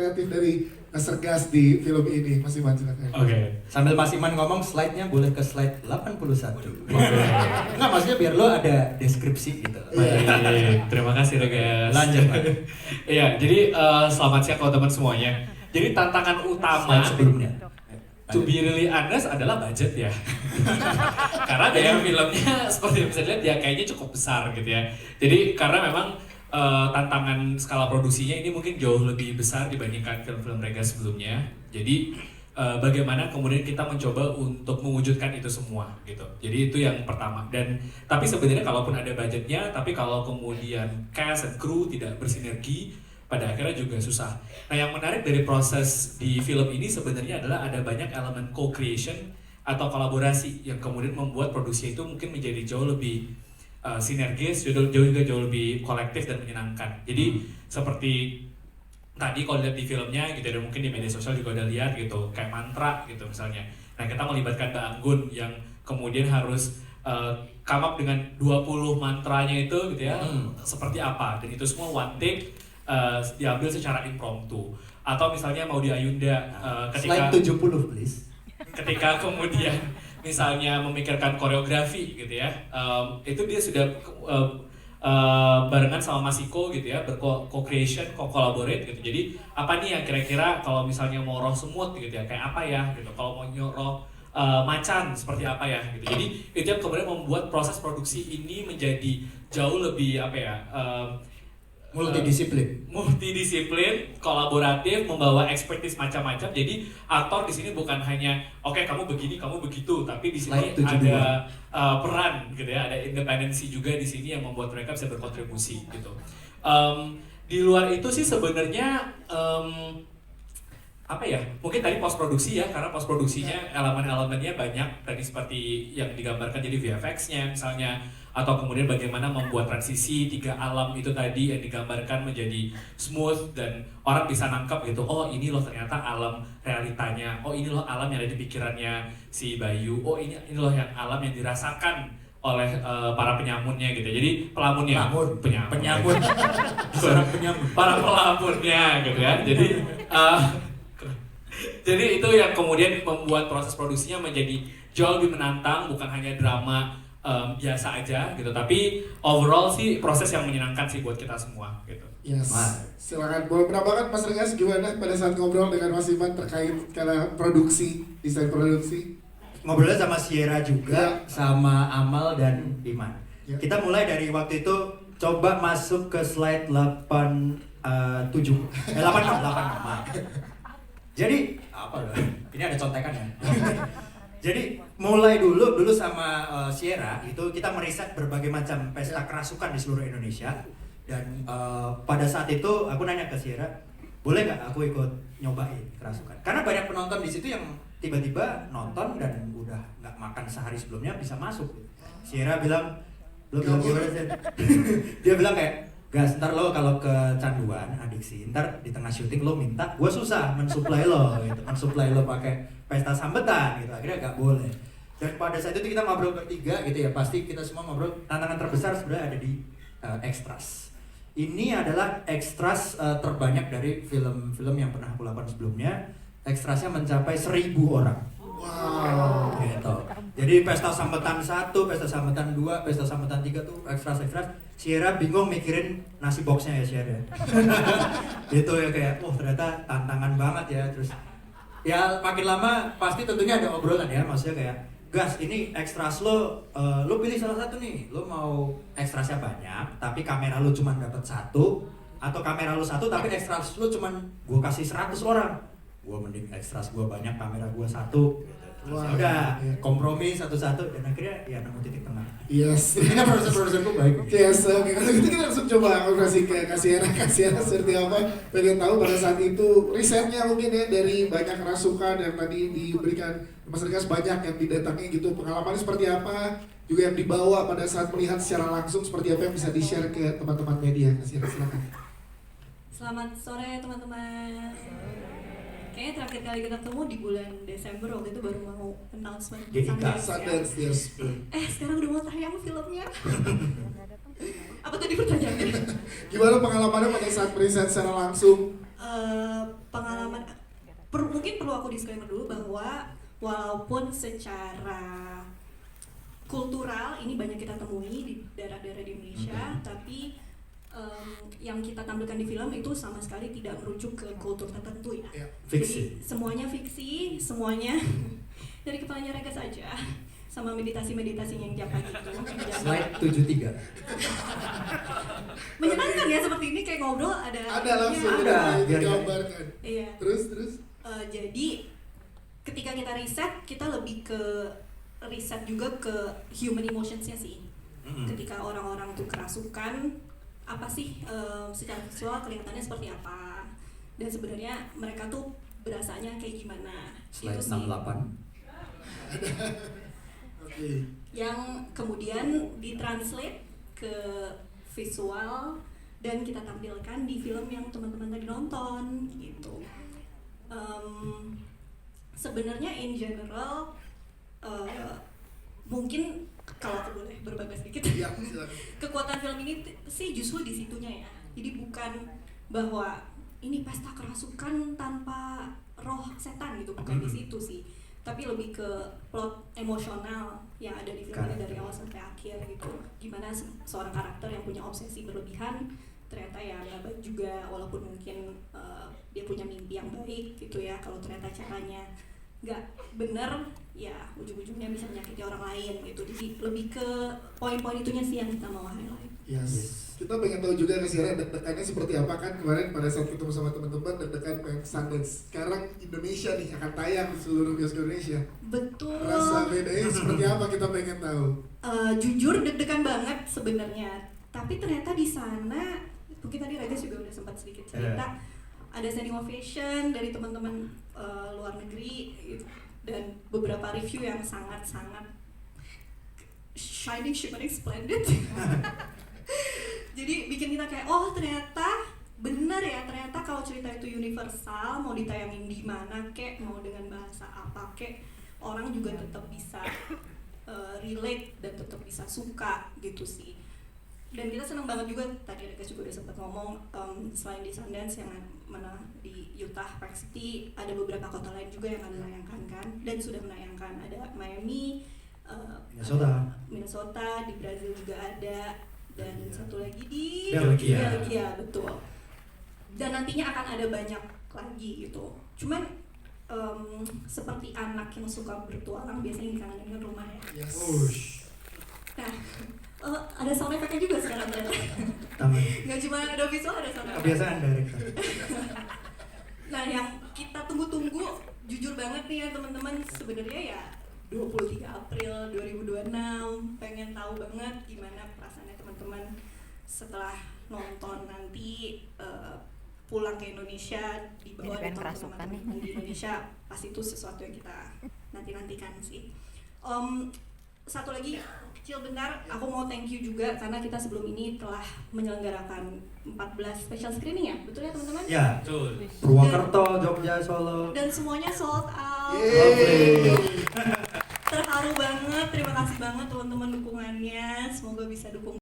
kreatif dari Mas Regas di film ini? Mas Iman silakan. Oke. Sambil Mas Iman ngomong, slide-nya boleh ke slide 81. Enggak, maksudnya biar lo ada deskripsi gitu. Baik, terima kasih Regas. Lanjut, Pak. Iya, jadi selamat siang teman-teman semuanya. Jadi tantangan utama Slide sebelumnya. to be really honest adalah budget ya. Karena gaya filmnya seperti yang bisa dilihat ya kayaknya cukup besar gitu ya. Jadi karena memang tantangan skala produksinya ini mungkin jauh lebih besar dibandingkan film-film Regas sebelumnya. Jadi bagaimana kemudian kita mencoba untuk mewujudkan itu semua gitu. Jadi itu yang pertama. Dan tapi sebenarnya kalaupun ada budgetnya, tapi kalau kemudian cast and crew tidak bersinergi, pada akhirnya juga susah. Nah, yang menarik dari proses di film ini sebenarnya adalah ada banyak elemen co-creation atau kolaborasi yang kemudian membuat produksi itu mungkin menjadi jauh lebih sinergis, jauh lebih kolektif dan menyenangkan. Jadi seperti tadi kalau lihat di filmnya gitu, dan mungkin di media sosial juga udah lihat gitu, kayak mantra gitu misalnya. Nah, kita melibatkan Mbak Anggun yang kemudian harus come up dengan 20 mantranya itu gitu ya, seperti apa, dan itu semua one take, diambil secara impromptu. Atau misalnya mau di Ayunda, ketika Slide 70 please. ketika kemudian misalnya memikirkan koreografi gitu ya, itu dia sudah barengan sama Mas Iko gitu ya, co-creation, co-collaborate gitu. Jadi apa nih yang kira-kira kalau misalnya mau roh semut gitu ya, kayak apa ya gitu. Kalau mau roh macan seperti apa ya gitu. Jadi itu yang kemudian membuat proses produksi ini menjadi jauh lebih apa ya, Multidisiplin. kolaboratif, membawa expertise macam-macam. Jadi aktor di sini bukan hanya oke, kamu begini, kamu begitu, tapi di sini Slide 72. ada peran gitu ya, ada independensi juga di sini yang membuat mereka bisa berkontribusi gitu. Di luar itu sih sebenarnya apa ya? Mungkin tadi post produksi ya, karena post produksinya elemen-elemennya banyak tadi seperti yang digambarkan, jadi VFX-nya misalnya, atau kemudian bagaimana membuat transisi 3 alam itu tadi yang digambarkan menjadi smooth dan orang bisa nangkap gitu. Oh, ini loh ternyata alam realitanya. Oh, ini loh alam yang ada di pikirannya si Bayu. Oh, ini loh yang alam yang dirasakan oleh para penyamunnya gitu. Jadi pelamunnya, penyamun. Seorang penyamun. Para pelamunnya gitu kan. Jadi itu yang kemudian membuat proses produksinya menjadi jauh lebih menantang, bukan hanya drama biasa aja gitu, tapi overall sih proses yang menyenangkan sih buat kita semua gitu. Yes. Silakan boleh penambahan Mas Regas gimana pada saat ngobrol dengan Mas Iman terkait karena produksi, desain produksi? Ngobrolnya sama Sierra juga, sama Amal dan Iman. Ya. Kita mulai dari waktu itu, coba masuk ke slide 87. 86, maaf. Jadi, apa loh? Ini ada contekan ya. Jadi mulai dulu sama Sierra itu kita meriset berbagai macam pesta kerasukan di seluruh Indonesia, dan pada saat itu aku nanya ke Sierra, boleh nggak aku ikut nyobain kerasukan? Karena banyak penonton di situ yang tiba-tiba nonton dan udah nggak makan sehari sebelumnya bisa masuk. Sierra bilang, lo bilang gimana sih? Dia bilang kayak, gas, ntar lo kalau kecanduan, adiksi, ntar di tengah syuting lo minta, gue susah mensuplai lo, gitu. Mensuplai lo pakai pesta sambutan gitu, akhirnya gak boleh. Dan pada saat itu kita ngobrol bertiga gitu ya, pasti kita semua ngobrol, tantangan terbesar sebenarnya ada di extras. Ini adalah extras terbanyak dari film-film yang pernah aku lakukan sebelumnya. Extrasnya mencapai 1.000 orang. Wow. Gitu. Jadi pesta sambutan 1, pesta sambutan 2, pesta sambutan 3 tuh extras. Sierra bingung mikirin nasi boxnya ya Sierra. Gitu ya, kayak, ternyata tantangan banget ya. Terus ya makin lama pasti tentunya ada obrolan ya, maksudnya kayak, gas, ini ekstras lo pilih salah satu nih, lo mau ekstrasnya banyak tapi kamera lo cuma dapat 1, atau kamera lo 1 tapi ekstras lo cuma gue kasih 100 orang, gue mending ekstras gue banyak, kamera gue 1 gitu. Terus Wah, udah iya. kompromi satu-satu dan akhirnya ya nemu titik tengah. Yes. Ini kan produser-produserku baik. Yes, oke. Kalau gitu kita langsung coba operasi ke Kasiana seperti apa. Pengen tahu pada saat itu risetnya mungkin ya dari banyak kerasukan yang tadi diberikan Mas Regas, banyak yang didatangi gitu. Pengalamannya seperti apa? Juga yang dibawa pada saat melihat secara langsung seperti apa yang bisa di-share ke teman-teman media. Kasiana, silakan. Selamat sore teman-teman. Kayaknya terakhir kali kita ketemu di bulan Desember, waktu itu baru mau announcement Sundance ya. Sundance, yes. Sekarang udah mau tayang filmnya. Apa tadi pertanyaannya? Gimana pengalamannya pada saat riset secara langsung? mungkin perlu aku disclaimer dulu bahwa walaupun secara kultural ini banyak kita temui di daerah-daerah di Indonesia, tapi yang kita tampilkan di film itu sama sekali tidak merujuk ke kultur tertentu ya. Fiksi. Jadi semuanya fiksi, semuanya dari kepalanya Rega saja, sama meditasi-meditasinya yang tiap pagi itu. Slide 73. Menyenangkan ya seperti ini, kayak ngobrol ada langsung ada. digambarkan. Iya. Terus Jadi ketika kita riset, kita lebih ke riset juga ke human emotionsnya sih. Ketika orang-orang tuh kerasukan, apa sih secara visual kelihatannya seperti apa, dan sebenarnya mereka tuh berasanya kayak gimana. Slide Itu sih 68. oke. yang kemudian ditranslate ke visual dan kita tampilkan di film yang teman-teman tadi nonton gitu. Sebenarnya in general mungkin kalau aku boleh berbagi sedikit, Iya, silakan. kekuatan film ini sih justru di situnya ya. Jadi bukan bahwa ini pesta kerasukan tanpa roh setan gitu, bukan di situ sih. Tapi lebih ke plot emosional yang ada di film ini dari awal sampai akhir gitu. Gimana seorang karakter yang punya obsesi berlebihan ternyata ya nggak baik juga, walaupun mungkin dia punya mimpi yang baik gitu ya. Kalau ternyata caranya nggak bener, ya ujung-ujungnya bisa menyakiti orang lain gitu. Jadi lebih ke poin-poin itunya sih yang kita mau highlight. Yes. Kita pengen tahu juga nih Sierra deg-degannya seperti apa kan kemarin pada saat ketemu sama teman-teman deg-degan main Sundance. Sekarang Indonesia nih akan tayang di seluruh bioskop Indonesia. Betul. Rasa bedanya seperti apa kita pengen tahu. Jujur deg-degan banget sebenarnya. Tapi ternyata di sana mungkin tadi Rega juga udah sempat sedikit cerita. Ada standing ovation dari teman-teman luar negeri gitu. Dan beberapa review yang sangat-sangat shining, shimmering, splendid. Jadi bikin kita kayak, oh ternyata bener ya, ternyata kalau cerita itu universal, mau ditayangin di mana kek, mau dengan bahasa apa kek, orang juga tetap bisa relate dan tetap bisa suka gitu sih. Dan kita senang banget juga, tadi Rega juga udah sempat ngomong, selain di Sundance yang mana di Utah, Park City, ada beberapa kota lain juga yang akan menayangkan kan, dan sudah menayangkan. Ada Miami, Minnesota, di Brazil juga ada, dan satu lagi di Belgia, betul. Dan nantinya akan ada banyak lagi gitu. Cuman seperti anak yang suka bertualang biasanya dikangenin rumah ya. Yes. Nah, ada sound effect-nya juga sekarang ternyata. Nggak cuma ada visual, ada sound effect. Kebiasaan director. Nah, yang kita tunggu-tunggu, jujur banget nih ya teman-teman, sebenarnya ya 23 April 2026, pengen tahu banget gimana perasaannya teman-teman setelah nonton nanti pulang ke Indonesia, dibawa dan teman-teman di Indonesia. Pasti itu sesuatu yang kita nanti-nantikan sih. Satu lagi kecil bentar, aku mau thank you juga karena kita sebelum ini telah menyelenggarakan 14 special screening ya, betul ya teman-teman? Ya, Betul. Purwokerto, Jogja, Solo. Dan semuanya sold out. Yeay. Terharu banget, terima kasih banget teman-teman dukungannya. Semoga bisa dukung